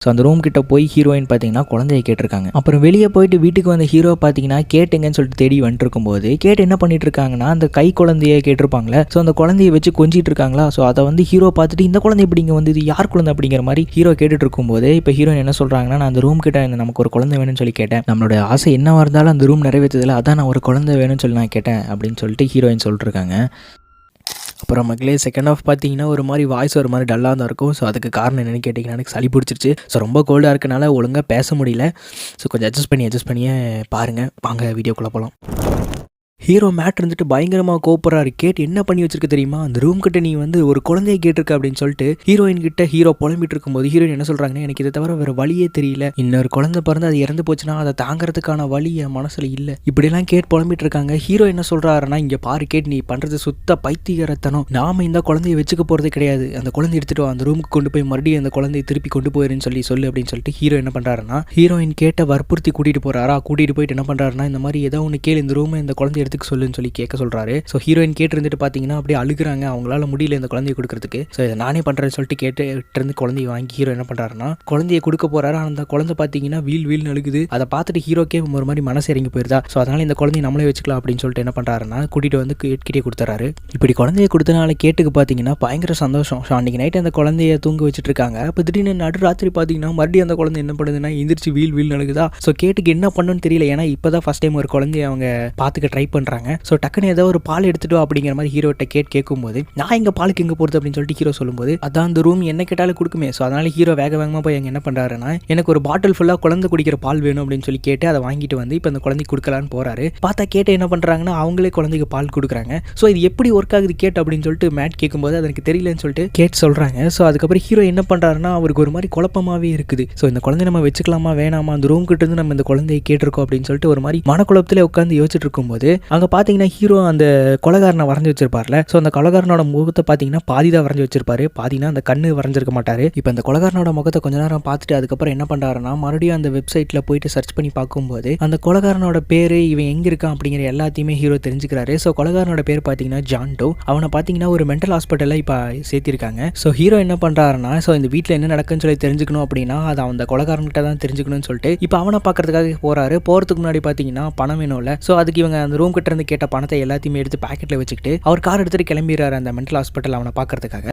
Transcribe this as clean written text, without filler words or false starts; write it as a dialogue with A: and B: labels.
A: So அந்த room கிட்ட போய் ஹீரோயின் பார்த்தீங்கன்னா குழந்தைய கேட்டிருக்காங்க. அப்புறம் வெளியே போயிட்டு வீட்டுக்கு வந்த ஹீரோ பார்த்தீங்கன்னா கேட்டுங்கன்னு சொல்லிட்டு தேடி வந்துட்டு இருக்கும்போது கேட்டு என்ன பண்ணிட்டு இருக்காங்கன்னா அந்த கை குழந்தைய கேட்டிருப்பாங்களே, ஸோ அந்த குழந்தைய வச்சு கொஞ்சிட்டு இருக்காங்களா. ஸோ அதை வந்து ஹீரோ பார்த்துட்டு இந்த குழந்தை இப்படிங்க வந்து இது யார் குழந்தை அப்படிங்கிற மாதிரி ஹீரோ கேட்டுட்டு இருக்கும்போது இப்போ ஹீரோயின் என்ன சொல்றாங்கன்னா, நான் அந்த ரூம் கிட்ட நமக்கு ஒரு குழந்தை வேணும்னு சொல்லி கேட்டேன், நம்மளோட ஆசை என்னவா இருந்தாலும் அந்த ரூம் நிறைவேற்றதில்லை, அதான் நான் ஒரு குழந்தை வேணும்னு சொல்லி நான் கேட்டேன் அப்படின்னு சொல்லிட்டு ஹீரோயின் சொல்லிட்டுருக்காங்க. அப்புறம் மக்களே செகண்ட் ஆஃப் பார்த்தீங்கன்னா ஒரு மாதிரி வாய்ஸ் ஒரு மாதிரி டல்லாக தான் இருக்கும். ஸோ அதுக்கு காரணம் என்னென்னு கேட்டிங்கன்னா எனக்கு சளி பிடிச்சிருச்சு. ஸோ ரொம்ப கோல்டாக இருக்கனால ஒழுங்காக பேச முடியல. ஸோ கொஞ்சம் அட்ஜஸ்ட் பண்ணியே பாருங்கள். வாங்க வீடியோக்குள்ளே போகலாம். ஹீரோ மேட் இருந்துட்டு பயங்கரமாக கோப்பராரு. கேட்டு என்ன பண்ணி வச்சிருக்க தெரியுமா, அந்த ரூம் கிட்ட நீ வந்து ஒரு குழந்தைய கேட்டிருக்க அப்படின்னு சொல்லிட்டு ஹீரோயின் கிட்ட ஹீரோ புலம்பிட்டு இருக்கும்போது ஹீரோயின் என்ன சொல்கிறாங்கன்னா, எனக்கு இதை தவிர வேறு வழியே தெரியல, இன்னொரு குழந்தை பிறந்து அது இறந்து போச்சுன்னா அதை தாங்கிறதுக்கான வழி என் மனசில் இல்லை, இப்படிலாம் கேட் புலம்பிட்டு இருக்காங்க. ஹீரோ என்ன சொல்கிறாருன்னா, இங்கே பாரு கேட், நீ பண்ணுறது சுத்த பைத்தியரத்தனம், நாம இந்த குழந்தைய வச்சுக்க போகிறதே கிடையாது, அந்த குழந்தை எடுத்துகிட்டு அந்த ரூமுக்கு கொண்டு போய் மறுபடியும் அந்த குழந்தைய திருப்பி கொண்டு போயிருன்னு சொல்லு அப்படின்னு சொல்லிட்டு ஹீரோ என்ன பண்ணுறாருன்னா ஹீரோயின் கேட்ட வற்புறுத்தி கூட்டிகிட்டு போகிறாரா. கூட்டிகிட்டு போயிட்டு என்ன பண்ணுறாருன்னா, இந்த மாதிரி ஏதோ ஒன்று கேளு, இந்த ரூமை இந்த குழந்தை எடுத்துக்க சொல்லுன்னு சொல்லி கேட்க சொல்றாரு. ஸோ ஹீரோயின் கேட்டு இருந்துட்டு பார்த்தீங்கன்னா அப்படியே அழுகுறாங்க, அவங்களால முடியல இந்த குழந்தைய கொடுக்கறதுக்கு. ஸோ இதை நானே பண்ணுறேன்னு சொல்லிட்டு கேட்டு இருந்து குழந்தைய வாங்கி ஹீரோ என்ன பண்ணுறாருன்னா குழந்தைய கொடுக்க போறாரு. அந்த குழந்தை பார்த்தீங்கன்னா வீல்னு அழுகுது. அதை பார்த்துட்டு ஹீரோக்கே ஒரு மாதிரி மனசு இறங்கி போயிருதா. ஸோ அதனால இந்த குழந்தைய நம்மளே வச்சுக்கலாம் அப்படின்னு சொல்லிட்டு என்ன பண்ணுறாருன்னா கூட்டிட்டு வந்து கேட்கிட்டே கொடுத்துறாரு. இப்படி குழந்தைய கொடுத்தனால கேட்டுக்கு பார்த்தீங்கன்னா பயங்கர சந்தோஷம். ஸோ அன்றைக்கி நைட்டு அந்த குழந்தைய தூங்க வச்சுட்டு இருக்காங்க. இப்போ திடீர்னு நடுராத்திரி பார்த்தீங்கன்னா மறுபடியும் அந்த குழந்தை என்ன பண்ணுதுன்னா எந்திரிச்சு வீல் அழுகுதா. ஸோ கேட்டுக்கு என்ன பண்ணுன்னு தெரியல, ஏன்னா இப்போதான் ஃபர்ஸ்ட் டைம் ஒரு குழந்தைய அவங்க பார்த்துக்க ட்ரை பண்ணுறாங்க. ஸோ டக்குன்னு ஏதோ ஒரு பால் எடுத்துட்டு அப்படிங்கிற மாதிரி ஹீரோட்ட கேட்கும்போது நான் எங்க பாலுக்கு எங்க போறது அப்படின்னு சொல்லிட்டு ஹீரோ சொல்லும்போது அதான் அந்த ரூம் என்ன கேட்டாலும் கொடுக்குமே. ஸோ அதனால ஹீரோ வேகமாக போய் என்ன பண்றாருன்னா எனக்கு ஒரு பாட்டில் ஃபுல்லாக குழந்தை குடிக்கிற பால் வேணும் அப்படின்னு சொல்லி கேட்டு அதை வாங்கிட்டு வந்து இப்போ அந்த குழந்தைக்கு கொடுக்கலான்னு போறாரு. பார்த்தா கேட்டு என்ன பண்றாங்கன்னா அவங்களே குழந்தைக்கு பால் கொடுக்குறாங்க. ஸோ இது எப்படி ஒர்க் ஆகுது கேட் அப்படின்னு சொல்லிட்டு மேட் கேட்கும்போது அது எனக்கு தெரியலன்னு சொல்லிட்டு கேட் சொல்றாங்க. ஸோ அதுக்கப்புறம் ஹீரோ என்ன பண்றாருன்னா அவருக்கு ஒரு மாதிரி குழப்பமாவே இருக்குது. ஸோ இந்த குழந்தை நம்ம வச்சுக்கலாமா வேணாமா, அந்த ரூம் கிட்ட இருந்து நம்ம இந்த குழந்தையை கேட்டிருக்கோம் அப்படின்னு சொல்லிட்டு ஒரு மாதிரி மனக்குழப்பத்திலே உட்காந்து யோசிச்சுட்டு இருக்கும்போது அங்கே பார்த்தீங்கன்னா ஹீரோ அந்த கொலகாரனை வரைஞ்சி வச்சிருப்பார்ல. ஸோ அந்த கொலகாரனோட முகத்தை பார்த்தீங்கன்னா பாதி தான் வரைஞ்சி வச்சிருப்பாரு, பாதினா அந்த கண்ணு வரைஞ்சிருக்க மாட்டாரு. இப்போ அந்த கொலகாரனோட முகத்தை கொஞ்ச நேரம் பார்த்துட்டு அதுக்கப்புறம் என்ன பண்றாருன்னா மறுபடியும் அந்த வெப்சைட்ல போயிட்டு சர்ச் பண்ணி பார்க்கும்போது அந்த கொலகாரனோட பேரு இவன் எங்க இருக்கான் அப்படிங்கிற எல்லாத்தையுமே ஹீரோ தெரிஞ்சுக்கிறாரு. ஸோ கொலகாரனோட பேர் பார்த்தீங்கன்னா ஜான் டோ. அவனை பார்த்தீங்கன்னா ஒரு மென்டல் ஹாஸ்பிட்டலில் இப்போ சேர்த்திருக்காங்க. ஸோ ஹீரோ என்ன பண்றாருன்னா ஸோ இந்த வீட்டில் என்ன நடக்குன்னு சொல்லி தெரிஞ்சுக்கணும் அப்படின்னா அது அந்த கொலகாரன்கிட்ட தான் தெரிஞ்சுக்கணும்னு சொல்லிட்டு இப்போ அவனை பார்க்கறதுக்காக போறாரு. போறதுக்கு முன்னாடி பார்த்தீங்கன்னா பணம் வேணும்ல. ஸோ அதுக்கு இவங்க அந்த ரூம் கிட்ட இருந்து கேட்ட பணத்தை எல்லாத்தையுமே எடுத்து பாக்கெட்ல வச்சுக்கிட்டு அவர் கார் எடுத்துட்டு கிளம்பிடுறாரு அந்த மென்டல் ஹாஸ்பிட்டல் அவனை பார்க்கறதுக்காக.